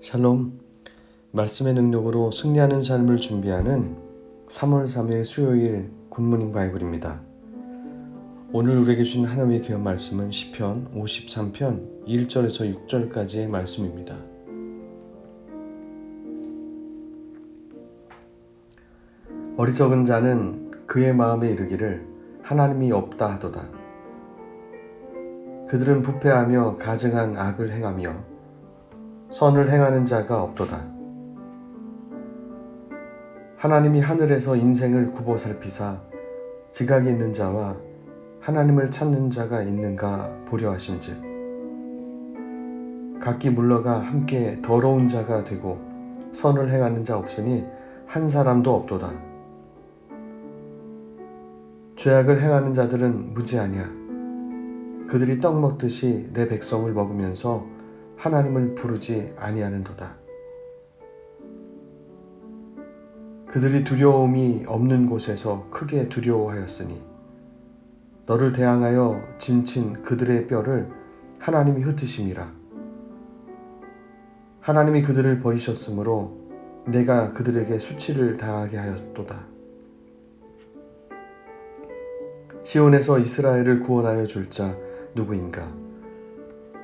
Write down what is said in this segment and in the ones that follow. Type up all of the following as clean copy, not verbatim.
샬롬, 말씀의 능력으로 승리하는 삶을 준비하는 3월 3일 수요일 굿모닝 바이블입니다. 오늘 우리에게 주신 하나님의 귀한 말씀은 시편 53편 1절에서 6절까지의 말씀입니다. 어리석은 자는 그의 마음에 이르기를 하나님이 없다 하도다. 그들은 부패하며 가증한 악을 행하며 선을 행하는 자가 없도다. 하나님이 하늘에서 인생을 굽어 살피사 지각이 있는 자와 하나님을 찾는 자가 있는가 보려 하신즉 각기 물러가 함께 더러운 자가 되고 선을 행하는 자 없으니 한 사람도 없도다. 죄악을 행하는 자들은 무지하냐. 그들이 떡 먹듯이 내 백성을 먹으면서 하나님을 부르지 아니하는도다. 그들이 두려움이 없는 곳에서 크게 두려워하였으니 너를 대항하여 진친 그들의 뼈를 하나님이 흩으심이라. 하나님이 그들을 버리셨으므로 내가 그들에게 수치를 당하게 하였도다. 시온에서 이스라엘을 구원하여 줄 자 누구인가?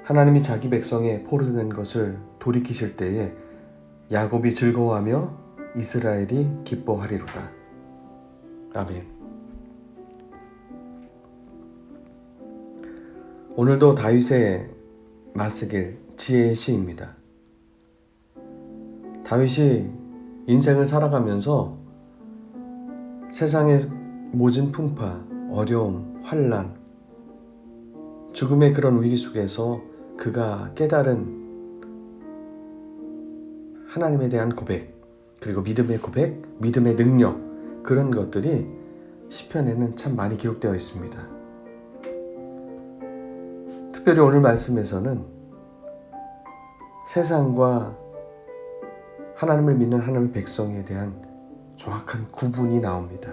하나님이 자기 백성의 포로된 것을 돌이키실 때에 야곱이 즐거워하며 이스라엘이 기뻐하리로다. 아멘. 오늘도 다윗의 맞서길 지혜의 시입니다. 다윗이 인생을 살아가면서 세상의 모진 풍파, 어려움, 환난, 죽음의 그런 위기 속에서 그가 깨달은 하나님에 대한 고백, 그리고 믿음의 고백, 믿음의 능력, 그런 것들이 시편에는 참 많이 기록되어 있습니다. 특별히 오늘 말씀에서는 세상과 하나님을 믿는 하나님의 백성에 대한 정확한 구분이 나옵니다.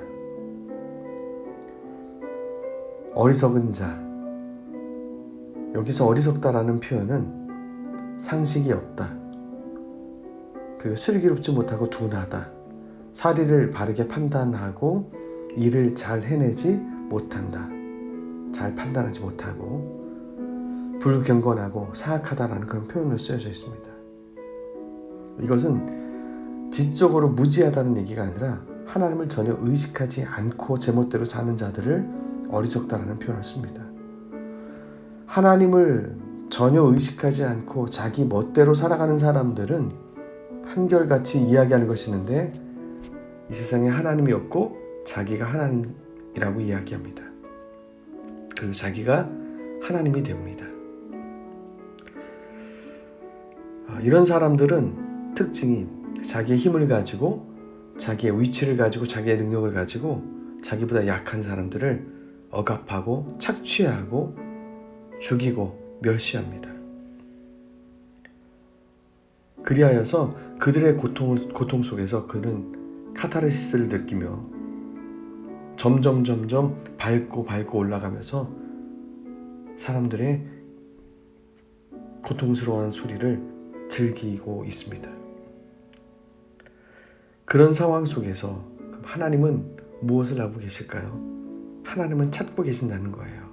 어리석은 자, 여기서 어리석다라는 표현은 상식이 없다, 그리고 슬기롭지 못하고 둔하다, 사리를 바르게 판단하고 일을 잘 해내지 못한다, 잘 판단하지 못하고 불경건하고 사악하다라는 그런 표현으로 쓰여져 있습니다. 이것은 지적으로 무지하다는 얘기가 아니라 하나님을 전혀 의식하지 않고 제멋대로 사는 자들을 어리석다라는 표현을 씁니다. 하나님을 전혀 의식하지 않고 자기 멋대로 살아가는 사람들은 한결같이 이야기하는 것이 있는데 이 세상에 하나님이 없고 자기가 하나님이라고 이야기합니다. 그리고 자기가 하나님이 됩니다. 이런 사람들은 특징이 자기의 힘을 가지고 자기의 위치를 가지고 자기의 능력을 가지고 자기보다 약한 사람들을 억압하고 착취하고 죽이고 멸시합니다. 그리하여서 그들의 고통 속에서 그는 카타르시스를 느끼며 점점 밝고 올라가면서 사람들의 고통스러운 소리를 즐기고 있습니다. 그런 상황 속에서 하나님은 무엇을 하고 계실까요? 하나님은 찾고 계신다는 거예요.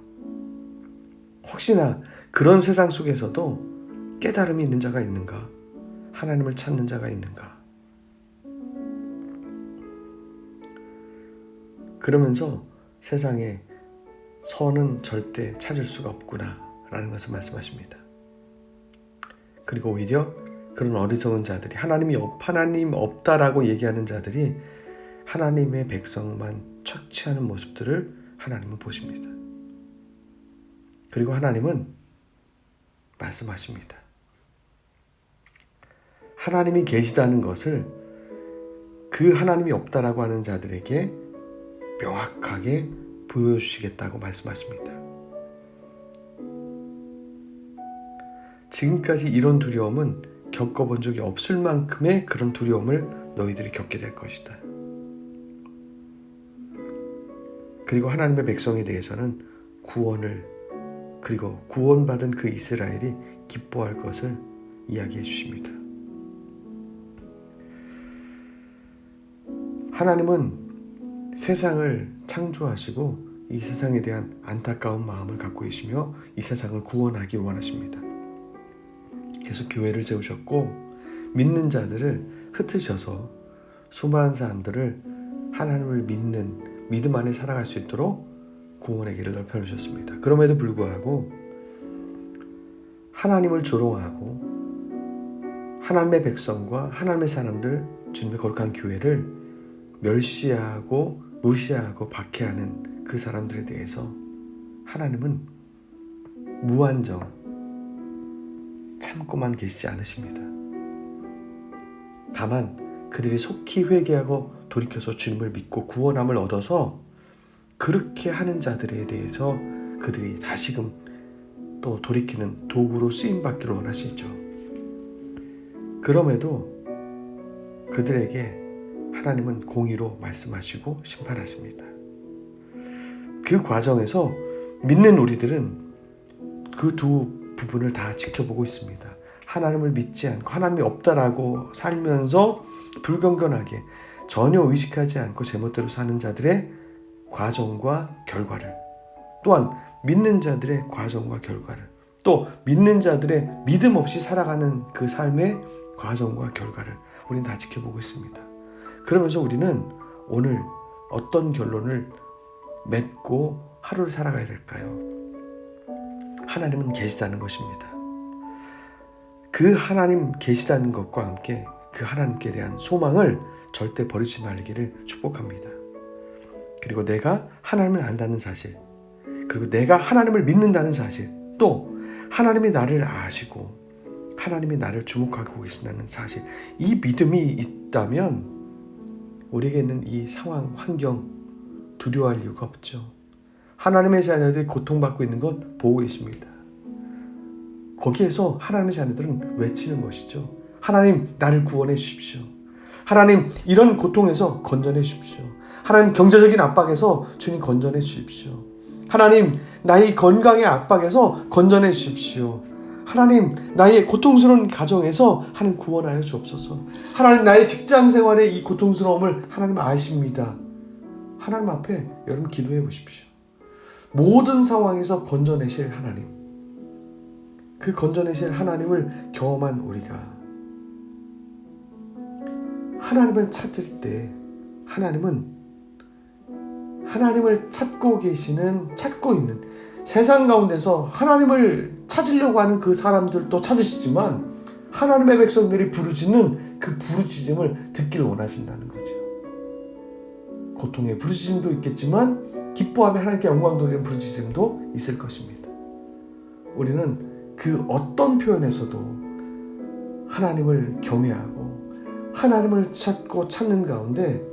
혹시나 그런 세상 속에서도 깨달음이 있는 자가 있는가? 하나님을 찾는 자가 있는가? 그러면서 세상에 선은 절대 찾을 수가 없구나 라는 것을 말씀하십니다. 그리고 오히려 그런 어리석은 자들이 하나님 없다라고 얘기하는 자들이 하나님의 백성만 착취하는 모습들을 하나님은 보십니다. 그리고 하나님은 말씀하십니다. 하나님이 계시다는 것을 그 하나님이 없다라고 하는 자들에게 명확하게 보여주시겠다고 말씀하십니다. 지금까지 이런 두려움은 겪어본 적이 없을 만큼의 그런 두려움을 너희들이 겪게 될 것이다. 그리고 하나님의 백성에 대해서는 구원을, 그리고 구원받은 그 이스라엘이 기뻐할 것을 이야기해 주십니다. 하나님은 세상을 창조하시고 이 세상에 대한 안타까운 마음을 갖고 계시며 이 세상을 구원하기 원하십니다. 그래서 교회를 세우셨고 믿는 자들을 흩으셔서 수많은 사람들을 하나님을 믿는 믿음 안에 살아갈 수 있도록 구원의 길을 넓혀놓으셨습니다. 그럼에도 불구하고 하나님을 조롱하고 하나님의 백성과 하나님의 사람들, 주님의 거룩한 교회를 멸시하고 무시하고 박해하는 그 사람들에 대해서 하나님은 무한정 참고만 계시지 않으십니다. 다만 그들이 속히 회개하고 돌이켜서 주님을 믿고 구원함을 얻어서 그렇게 하는 자들에 대해서 그들이 다시금 또 돌이키는 도구로 쓰임받기를 원하시죠. 그럼에도 그들에게 하나님은 공의로 말씀하시고 심판하십니다. 그 과정에서 믿는 우리들은 그 두 부분을 다 지켜보고 있습니다. 하나님을 믿지 않고 하나님이 없다라고 살면서 불경건하게 전혀 의식하지 않고 제멋대로 사는 자들의 과정과 결과를, 또한 믿는 자들의 과정과 결과를, 또 믿는 자들의 믿음 없이 살아가는 그 삶의 과정과 결과를 우리는 다 지켜보고 있습니다. 그러면서 우리는 오늘 어떤 결론을 맺고 하루를 살아가야 될까요? 하나님은 계시다는 것입니다. 그 하나님 계시다는 것과 함께 그 하나님께 대한 소망을 절대 버리지 말기를 축복합니다. 그리고 내가 하나님을 안다는 사실, 그리고 내가 하나님을 믿는다는 사실, 또 하나님이 나를 아시고 하나님이 나를 주목하고 계신다는 사실, 이 믿음이 있다면 우리에게는 이 상황, 환경 두려워할 이유가 없죠. 하나님의 자녀들이 고통받고 있는 것 보고 계십니다. 거기에서 하나님의 자녀들은 외치는 것이죠. 하나님, 나를 구원해 주십시오. 하나님, 이런 고통에서 건져내 주십시오. 하나님, 경제적인 압박에서 주님 건져내 주십시오. 하나님, 나의 건강의 압박에서 건져내 주십시오. 하나님, 나의 고통스러운 가정에서 하나님 구원하여 주옵소서. 하나님, 나의 직장 생활의 이 고통스러움을 하나님 아십니다. 하나님 앞에 여러분 기도해 보십시오. 모든 상황에서 건져내실 하나님, 그 건져내실 하나님을 경험한 우리가 하나님을 찾을 때 하나님은 하나님을 찾고 있는 세상 가운데서 하나님을 찾으려고 하는 그 사람들도 찾으시지만 하나님의 백성들이 부르짖는 그 부르짖음을 듣기를 원하신다는 거죠. 고통의 부르짖음도 있겠지만 기뻐하며 하나님께 영광 돌리는 부르짖음도 있을 것입니다. 우리는 그 어떤 표현에서도 하나님을 경외하고 하나님을 찾는 가운데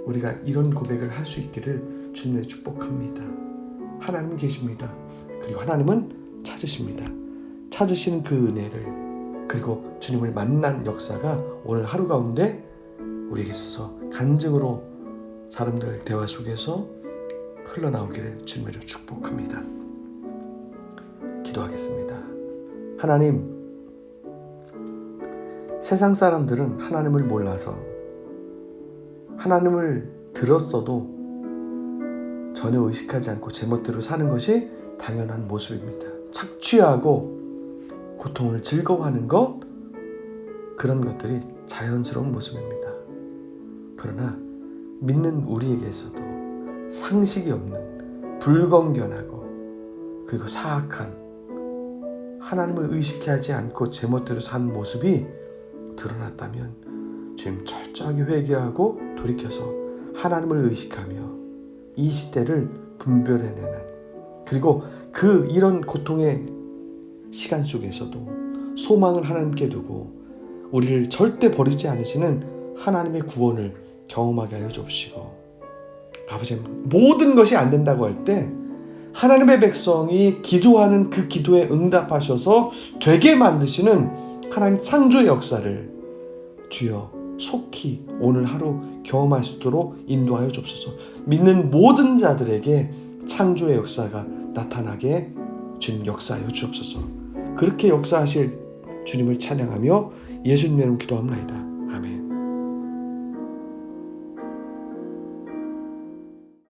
우리가 이런 고백을 할 수 있기를 주님의 축복합니다. 하나님은 계십니다. 그리고 하나님은 찾으십니다. 찾으시는 그 은혜를, 그리고 주님을 만난 역사가 오늘 하루 가운데 우리에게 있어서 간증으로 사람들 대화 속에서 흘러나오기를 주님으로 축복합니다. 기도하겠습니다. 하나님, 세상 사람들은 하나님을 몰라서 하나님을 들었어도 전혀 의식하지 않고 제멋대로 사는 것이 당연한 모습입니다. 착취하고 고통을 즐거워하는 것, 그런 것들이 자연스러운 모습입니다. 그러나 믿는 우리에게서도 상식이 없는 불건견하고 그리고 사악한 하나님을 의식하지 않고 제멋대로 사는 모습이 드러났다면 주님 철저하게 회개하고 돌이켜서 하나님을 의식하며 이 시대를 분별해내는, 그리고 이런 고통의 시간 속에서도 소망을 하나님께 두고 우리를 절대 버리지 않으시는 하나님의 구원을 경험하게 하여 주옵시고, 아버지, 모든 것이 안 된다고 할 때 하나님의 백성이 기도하는 그 기도에 응답하셔서 되게 만드시는 하나님 창조의 역사를 주여 속히 오늘 하루 경험할 수 있도록 인도하여 주옵소서. 믿는 모든 자들에게 창조의 역사가 나타나게 주님 역사하여 주옵소서. 그렇게 역사하실 주님을 찬양하며 예수님의 이름으로 기도합니다. 아멘.